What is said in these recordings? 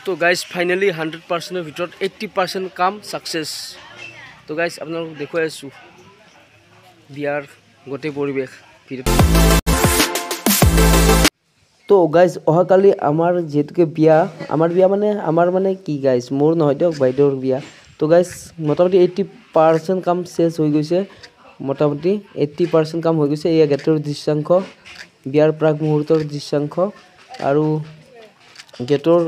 তো guys finally 100%ৰ ভিতৰত 80% কাম সাকসেস। তো গাইজ আপোনালোকক দেখুৱাই আছো বিয়াৰ গোটেই পৰিৱেশ। তো গাইজ অহাকালি আমাৰ যেহেতুকে বিয়া, আমাৰ বিয়া মানে আমাৰ মানে কি গাইজ, মোৰ নহয় দিয়ক বাইদেউৰ বিয়া। তো গাইজ মোটামুটি 80% কাম শেষ হৈ গৈছে, মোটামুটি 80% কাম হৈ গৈছে। এয়া গেটৰ দৃশ্যাংশ, বিয়াৰ প্ৰাক মুহূৰ্তৰ দৃশ্যাংশ। আৰু গেটৰ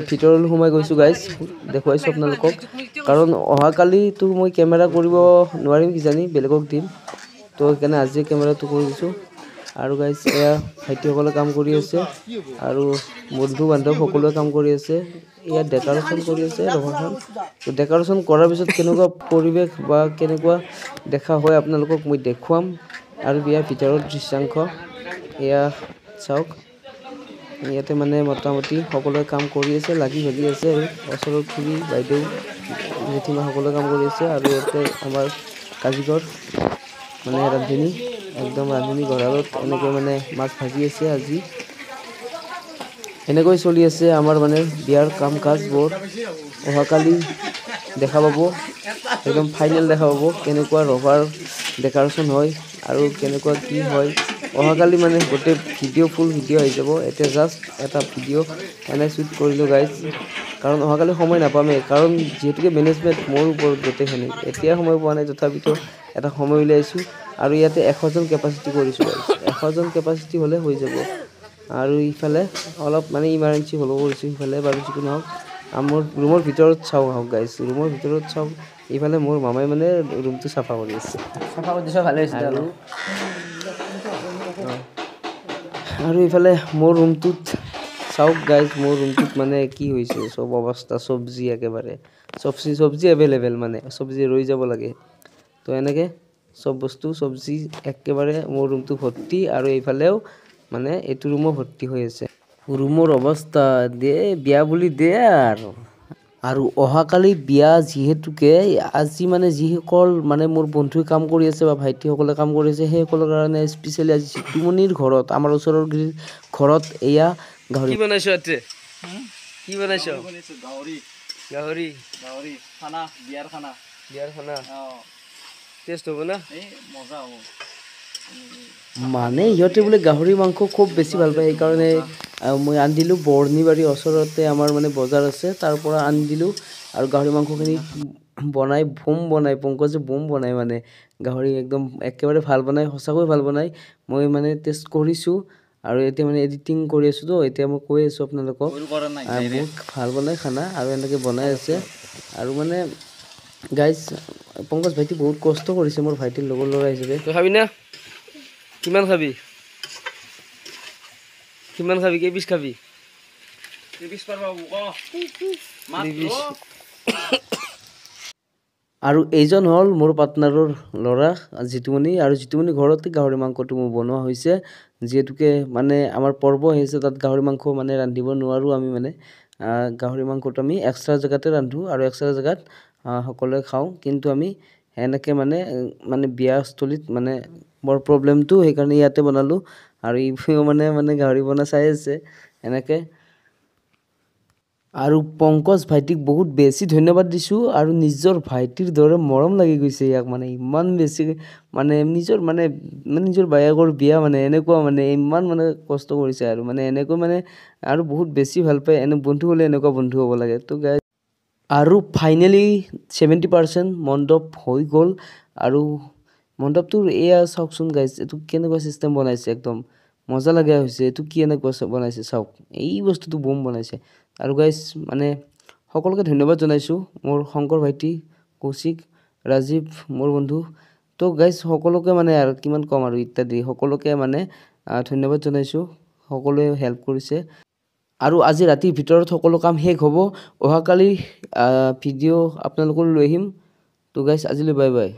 ভিতৰলৈ সোমাই গৈছোঁ গাইজ, দেখুৱাইছোঁ আপোনালোকক। কাৰণ অহাকালিতো মই কেমেৰা কৰিব নোৱাৰিম কিজানি, বেলেগক দিম। তো সেইকাৰণে আজিয়ে কেমেৰাটো কৰি দিছোঁ। আৰু গাইজ এয়া ভাইটিসকলে কাম কৰি আছে আৰু বন্ধু বান্ধৱ সকলোৱে কাম কৰি আছে। ইয়াত ডেক'ৰেশ্যন কৰি আছে ৰভাখন। তো ডেক'ৰেশ্যন কৰাৰ পিছত কেনেকুৱা পৰিৱেশ বা কেনেকুৱা দেখা হয় আপোনালোকক মই দেখুৱাম। আৰু বিয়াৰ ভিতৰৰ দৃশ্যাংশ এয়া চাওক। ইয়াতে মানে মোটামুটি সকলোৱে কাম কৰি আছে, লাগি ভাগি আছে। আৰু ওচৰৰ খুৰী বাইদেউ জেঠীমা সকলোৱে কাম কৰি আছে। আৰু ইয়াতে আমাৰ কাজিঘৰ মানে ৰান্ধনী, একদম ৰান্ধনী গঁৰালত এনেকৈ মানে মাছ ভাজি আছে আজি। এনেকৈ চলি আছে আমাৰ মানে বিয়াৰ কাম কাজবোৰ। অহাকালি দেখা পাব, একদম ফাইনেল দেখা পাব কেনেকুৱা ৰভাৰ ডেক'ৰেশ্যন হয় আৰু কেনেকুৱা কি হয়। অহাকালি মানে গোটেই ভিডিঅ' ফুল ভিডিঅ' আহি যাব। এতিয়া জাষ্ট এটা ভিডিঅ' এনে শ্বুট কৰিলোঁ গাইজ, কাৰণ অহাকালি সময় নাপামেই। কাৰণ যিহেতুকে মেনেজমেণ্ট মোৰ ওপৰত গোটেইখিনি, এতিয়া সময় পোৱা নাই, তথাপিতো এটা সময় উলিয়াইছোঁ। আৰু ইয়াতে 100জন কেপাচিটি কৰিছোঁ গাইজ, 100জন কেপাচিটি হ'লে হৈ যাব। আৰু ইফালে অলপ মানে ইমাৰ্জেঞ্চি হ'লেও কৰিছোঁ সিফালে, বাৰু যিকোনো নহওক। মোৰ ৰুমৰ ভিতৰত চাওঁ আহক গাইজ, ৰুমৰ ভিতৰত চাওঁ। এইফালে মোৰ মামাই মানে ৰুমটো চাফা কৰি আছে, চাফা কৰি দিছে, ভালে হৈছে। আৰু ইফালে মোৰ ৰুমটোত চাওক গাইজ, মোৰ ৰুমটোত মানে কি হৈছে, চব অৱস্থা চব্জি একেবাৰে, চব্জি এভেইলেবল, মানে চব্জি ৰৈ যাব লাগে। তো এনেকৈ চব বস্তু চব্জি একেবাৰে মোৰ ৰুমটো ভৰ্তি। আৰু এইফালেও মানে এইটো ৰুমো ভৰ্তি হৈ আছে। ৰুমৰ অৱস্থা দে বিয়া বুলি দে। আৰু অহাকালি বিয়া যিহেতুকে আজি মানে যিসকল মানে মোৰ বন্ধুৱে কাম কৰি আছে বা ভাইটিসকলে কাম কৰি আছে, সেইসকলৰ কাৰণে স্পেচিয়েলি আজি জিতুমণিৰ ঘৰত, আমাৰ ওচৰৰ ঘৰত এয়া গাহৰি। কি বনাইছ ইয়াতে? কি বনাইছ? গাহৰি খানা, বিয়াৰ খানা। টেষ্ট হ'ব না? মজা হ'ব। মানে সিহঁতে বোলে গাহৰি মাংস খুব বেছি ভাল পায়, সেইকাৰণে মই আনি দিলোঁ। বৰ্ণিবাৰীৰ ওচৰতে আমাৰ মানে বজাৰ আছে, তাৰ পৰা আনি দিলোঁ। আৰু গাহৰি মাংসখিনি বনাই পংকজে বোম বনাই, মানে গাহৰি একদম একেবাৰে ভাল বনাই, সঁচাকৈ ভাল বনাই। মই মানে টেষ্ট কৰিছোঁ আৰু এতিয়া মানে এডিটিং কৰি আছোঁ। তো এতিয়া মই কৈ আছোঁ আপোনালোকক, বহুত ভাল বনাই খানা। আৰু এনেকৈ বনাই আছে। আৰু মানে গাইজ পংকজ ভাইটি বহুত কষ্ট কৰিছে, মোৰ ভাইটিৰ লগৰ ল'ৰা হিচাপে। তই খাবি না? কিমান খাবি? কেইপিচ খাবি? আৰু এইজন হ'ল মোৰ পাৰ্টনাৰৰ ল'ৰা জিতুমণি। আৰু জিতুমণিৰ ঘৰতে গাহৰি মাংসটো মোৰ বনোৱা হৈছে, যিহেতুকে মানে আমাৰ পৰ্ব আহিছে, তাত গাহৰি মাংস মানে ৰান্ধিব নোৱাৰোঁ আমি। মানে গাহৰি মাংসটো আমি এক্সট্ৰা জেগাতে ৰান্ধোঁ আৰু এক্সট্ৰা জেগাত সকলোৱে খাওঁ। কিন্তু আমি এনেকৈ মানে বিয়াস্থলীত মানে বৰ প্ৰব্লেমটো, সেইকাৰণে ইয়াতে বনালোঁ। আৰু ইফালেও মানে গাহৰি বনাই চাই আছে এনেকৈ। আৰু পংকজ ভাইটিক বহুত বেছি ধন্যবাদ দিছোঁ। আৰু নিজৰ ভাইটিৰ দৰে মৰম লাগি গৈছে ইয়াক, মানে ইমান বেছি মানে নিজৰ বায়েকৰ বিয়া, মানে এনেকুৱা মানে ইমান মানে কষ্ট কৰিছে। আৰু মানে এনেকৈ মানে আৰু বহুত বেছি ভাল পায়। বন্ধু হ'লে এনেকুৱা বন্ধু হ'ব লাগে। তো গাইজ আৰু ফাইনেলি 70% মণ্ডপ হৈ গ'ল। আৰু মণ্ডপটোৰ এয়া চাওকচোন গাইজ, এইটো কেনেকুৱা চিষ্টেম বনাইছে, একদম মজা লগা হৈছে। এইটো কি এনেকুৱা বনাইছে চাওক, এই বস্তুটো বোম বনাইছে। আৰু গাইজ মানে সকলোকে ধন্যবাদ জনাইছোঁ, মোৰ শংকৰ ভাইটি, কৌশিক, ৰাজীৱ মোৰ বন্ধু। তো গাইজ সকলোকে মানে আৰু কিমান ক'ম আৰু ইত্যাদি, সকলোকে মানে ধন্যবাদ জনাইছোঁ, সকলোৱে হেল্প কৰিছে। আৰু আজি ৰাতিৰ ভিতৰত সকলো কাম শেষ হ'ব। অহাকালি ভিডিঅ' আপোনালোকৰ লৈ আহিম। তো গাইজ আজিলৈ বাই বাই।